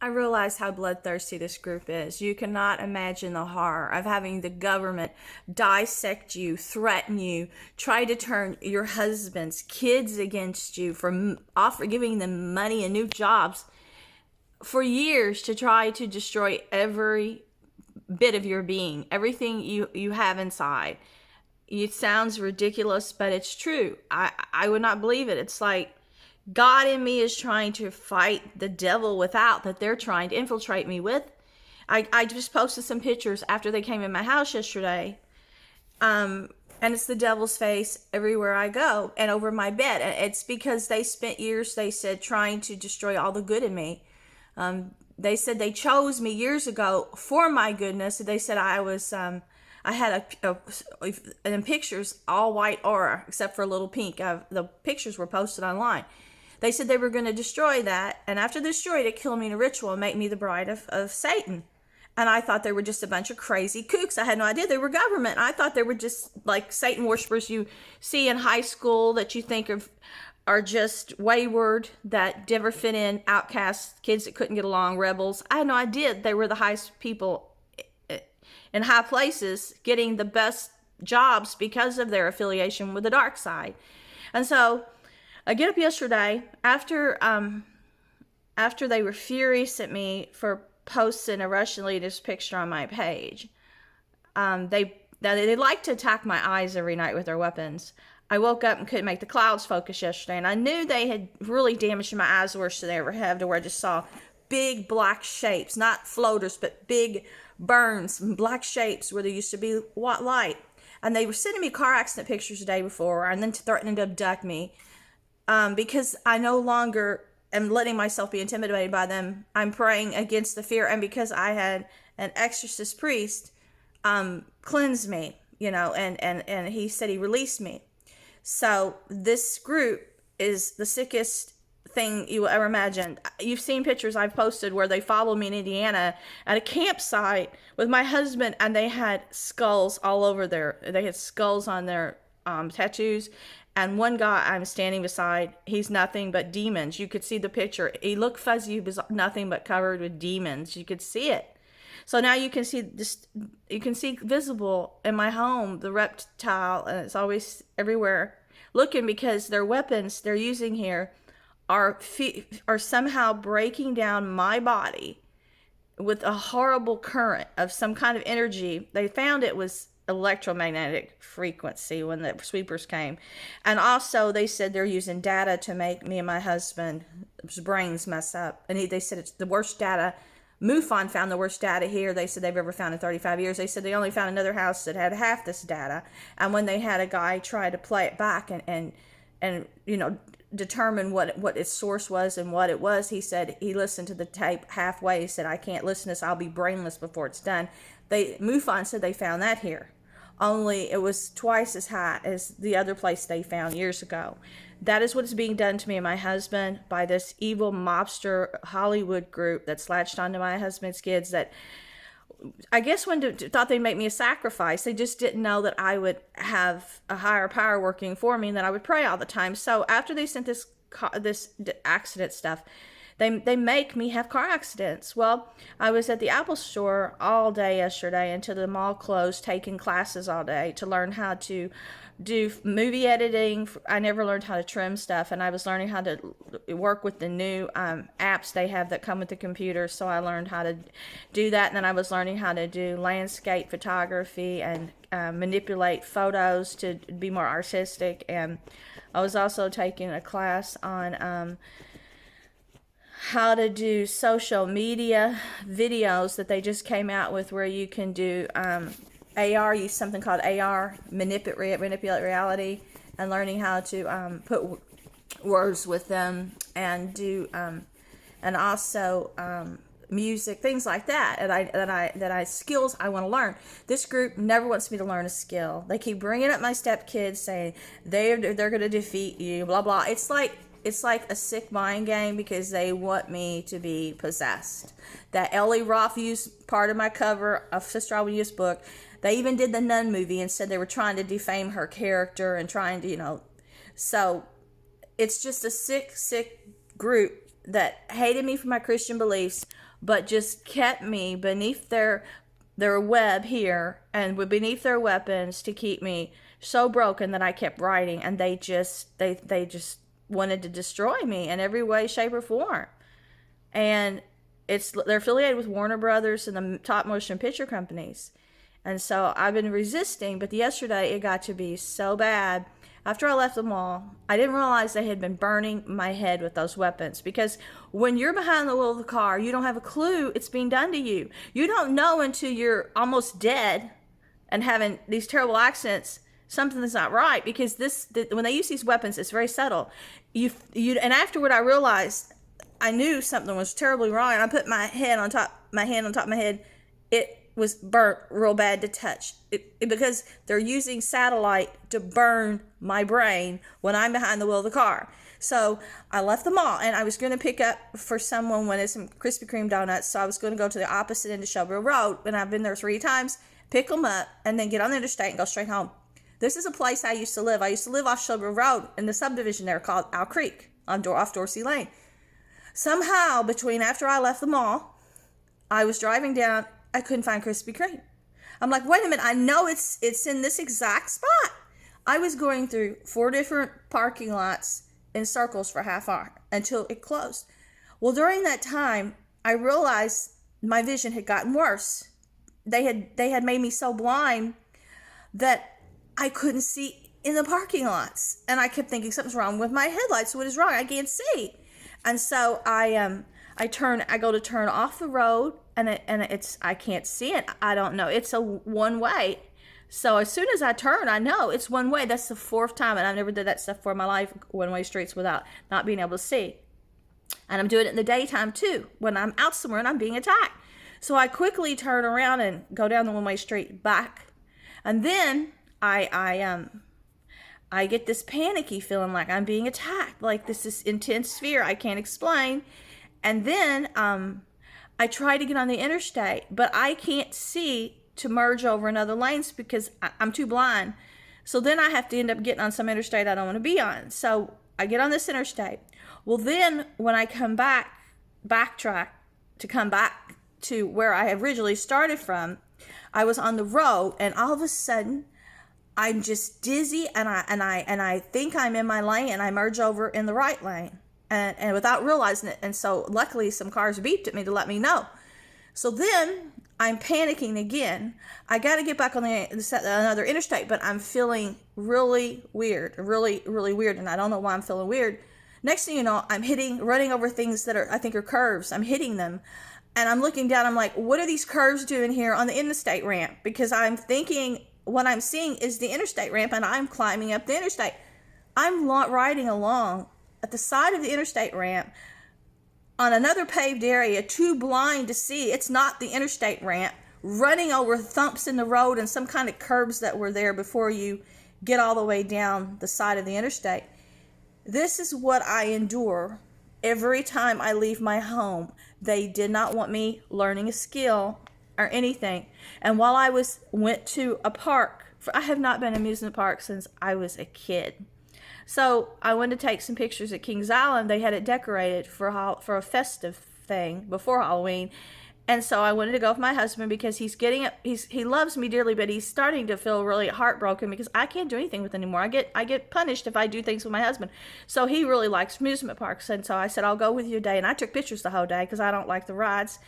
I realize how bloodthirsty this group is. You cannot imagine the horror of having the government dissect you, threaten you, try to turn your husband's kids against you for giving them money and new jobs for years to try to destroy every bit of your being, everything you have inside. It sounds ridiculous, but it's true. I would not believe it. It's like God in me is trying to fight the devil without that they're trying to infiltrate me with. I just posted some pictures after they came in my house yesterday. And it's the devil's face everywhere I go and over my bed. And it's because they spent years, they said, trying to destroy all the good in me. They said they chose me years ago for my goodness. They said I was, I had in pictures, all white aura, except for a little pink. The pictures were posted online. They said they were going to destroy that, and after they destroyed it, kill me in a ritual and make me the bride of Satan. And I thought they were just a bunch of crazy kooks. I had no idea they were government. I thought they were just like Satan worshipers you see in high school that you think of are just wayward, that never fit in, outcasts, kids that couldn't get along, rebels. I had no idea they were the highest people in high places getting the best jobs because of their affiliation with the dark side. And so I get up yesterday after they were furious at me for posting a Russian leader's picture on my page. They like to attack my eyes every night with their weapons. I woke up and couldn't make the clouds focus yesterday, and I knew they had really damaged my eyes worse than they ever have, to where I just saw big black shapes, not floaters, but big burns and black shapes where there used to be light. And they were sending me car accident pictures the day before, and then threatening to abduct me. Because I no longer am letting myself be intimidated by them. I'm praying against the fear. And because I had an exorcist priest cleanse me, and he said he released me. So this group is the sickest thing you will ever imagine. You've seen pictures I've posted where they followed me in Indiana at a campsite with my husband, and they had skulls all over they had skulls on their tattoos. And one guy I'm standing beside, he's nothing but demons. You could see the picture. He looked fuzzy, he was nothing but covered with demons. You could see it. So now you can see this, you can see visible in my home, the reptile, and it's always everywhere looking, because their weapons they're using here are somehow breaking down my body with a horrible current of some kind of energy. They found it was electromagnetic frequency when the sweepers came. And also they said they're using data to make me and my husband's brains mess up. And they said it's the worst data. MUFON found the worst data here, they said, they've ever found in 35 years. They said they only found another house that had half this data. And when they had a guy try to play it back and determine what its source was and what it was, he said he listened to the tape halfway. He said, I can't listen to this, I'll be brainless before it's done. MUFON said they found that here. Only it was twice as high as the other place they found years ago. That is what is being done to me and my husband by this evil mobster Hollywood group that's latched onto my husband's kids, that I guess thought they'd make me a sacrifice. They just didn't know that I would have a higher power working for me and that I would pray all the time. So after they sent this accident stuff, they make me have car accidents. Well, I was at the Apple store all day yesterday until the mall closed, taking classes all day to learn how to do movie editing. I never learned how to trim stuff, and I was learning how to work with the new apps they have that come with the computer. So I learned how to do that, and then I was learning how to do landscape photography and manipulate photos to be more artistic. And I was also taking a class on how to do social media videos that they just came out with, where you can do AR, use something called AR, manipulate reality, and learning how to put words with them and do and also music, things like that. And skills I want to learn. This group never wants me to learn a skill. They keep bringing up my stepkids, saying they're going to defeat you, blah blah. It's like a sick mind game, because they want me to be possessed. That Ellie Roth used part of my cover of Sister I Will Use book. They even did the Nun movie and said they were trying to defame her character and trying to, So it's just a sick group that hated me for my Christian beliefs, but just kept me beneath their web here and beneath their weapons to keep me so broken that I kept writing, and they just wanted to destroy me in every way, shape, or form. And they're affiliated with Warner Brothers and the top motion picture companies. And so I've been resisting, but yesterday it got to be so bad. After I left the mall, I didn't realize they had been burning my head with those weapons, because when you're behind the wheel of the car, you don't have a clue it's being done to you. You don't know until you're almost dead and having these terrible accidents something that's not right, because when they use these weapons, it's very subtle. And afterward, I realized I knew something was terribly wrong, and I put my hand on top of my head. It was burnt real bad to touch, because they're using satellite to burn my brain when I'm behind the wheel of the car. So I left the mall, and I was going to pick up for someone wanted some Krispy Kreme donuts. So I was going to go to the opposite end of Shelbyville Road, and I've been there 3 times, pick them up, and then get on the interstate and go straight home. This is a place I used to live. I used to live off Shelbyville Road in the subdivision there called Owl Creek off Dorsey Lane. Somehow, after I left the mall, I was driving down, I couldn't find Krispy Kreme. I'm like, wait a minute, I know it's in this exact spot. I was going through 4 different parking lots in circles for a half hour until it closed. Well, during that time, I realized my vision had gotten worse. They had made me so blind that I couldn't see in the parking lots. And I kept thinking something's wrong with my headlights. What is wrong? I can't see. And so I go to turn off the road, and I can't see it. I don't know. It's a one way. So as soon as I turn, I know it's one way. That's the 4th time, and I never did that stuff for my life, one-way streets without not being able to see. And I'm doing it in the daytime too, when I'm out somewhere and I'm being attacked. So I quickly turn around and go down the one-way street back. And then I get this panicky feeling like I'm being attacked, like this is intense fear I can't explain. And then I try to get on the interstate, but I can't see to merge over in other lanes because I'm too blind. So then I have to end up getting on some interstate I don't want to be on. So I get on this interstate. Well, then when I backtrack to come back to where I originally started from, I was on the road, and all of a sudden I'm just dizzy, and I think I'm in my lane, and I merge over in the right lane, and without realizing it. And so luckily some cars beeped at me to let me know. So then I'm panicking again. I got to get back on another interstate, but I'm feeling really weird, really, really weird, and I don't know why I'm feeling weird. Next thing you know, I'm running over things that I think are curves. I'm hitting them, and I'm looking down. I'm like, what are these curves doing here on the interstate ramp? Because I'm thinking what I'm seeing is the interstate ramp, and I'm climbing up the interstate. I'm riding along at the side of the interstate ramp on another paved area, too blind to see it's not the interstate ramp, running over thumps in the road and some kind of curbs that were there before you get all the way down the side of the interstate. This is what I endure every time I leave my home. They did not want me learning a skill or anything. And while I went to a park, I have not been in an amusement park since I was a kid. So I went to take some pictures at Kings Island. They had it decorated for a festive thing before Halloween. And so I wanted to go with my husband because he loves me dearly, but he's starting to feel really heartbroken because I can't do anything with him anymore. I get punished if I do things with my husband. So he really likes amusement parks. And so I said, I'll go with you a day. And I took pictures the whole day because I don't like the rides.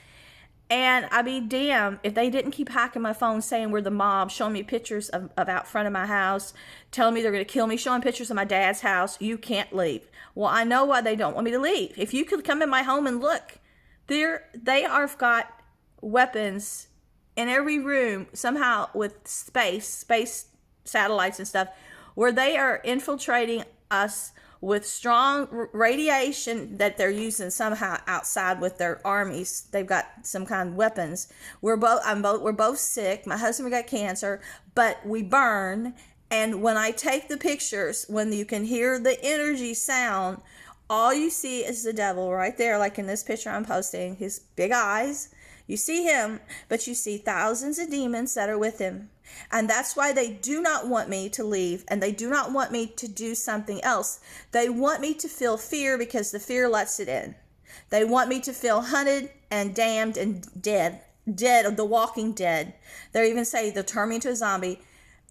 And I'd be damned if they didn't keep hacking my phone saying we're the mob, showing me pictures of out front of my house, telling me they're going to kill me, showing pictures of my dad's house. You can't leave. Well, I know why they don't want me to leave. If you could come in my home and look, they are got weapons in every room, somehow with space satellites and stuff, where they are infiltrating us with strong radiation that they're using somehow outside with their armies. They've got some kind of weapons. We're both sick. My husband got cancer, but we burn. And when I take the pictures, when you can hear the energy sound, all you see is the devil right there, like in this picture I'm posting, his big eyes. You see him, but you see thousands of demons that are with him. And that's why they do not want me to leave, and they do not want me to do something else. They want me to feel fear because the fear lets it in. They want me to feel hunted and damned and dead of the walking dead. They even say they'll turn me into a zombie.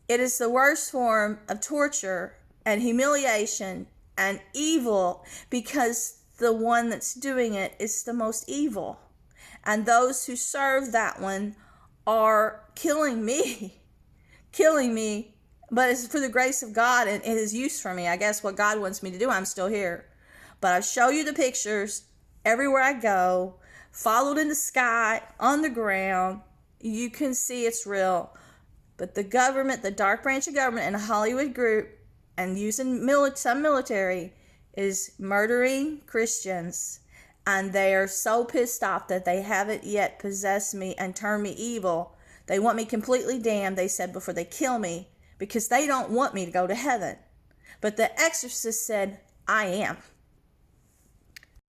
It is the worst form of torture and humiliation and evil, because the one that's doing it is the most evil. And those who serve that one are killing me, killing me. But it's for the grace of God and his use for me. I guess what God wants me to do, I'm still here. But I show you the pictures everywhere I go, followed in the sky, on the ground. You can see it's real. But the government, the dark branch of government and a Hollywood group, and using some military, is murdering Christians. And they are so pissed off that they haven't yet possessed me and turned me evil. They want me completely damned, they said, before they kill me, because they don't want me to go to heaven. But the exorcist said, I am.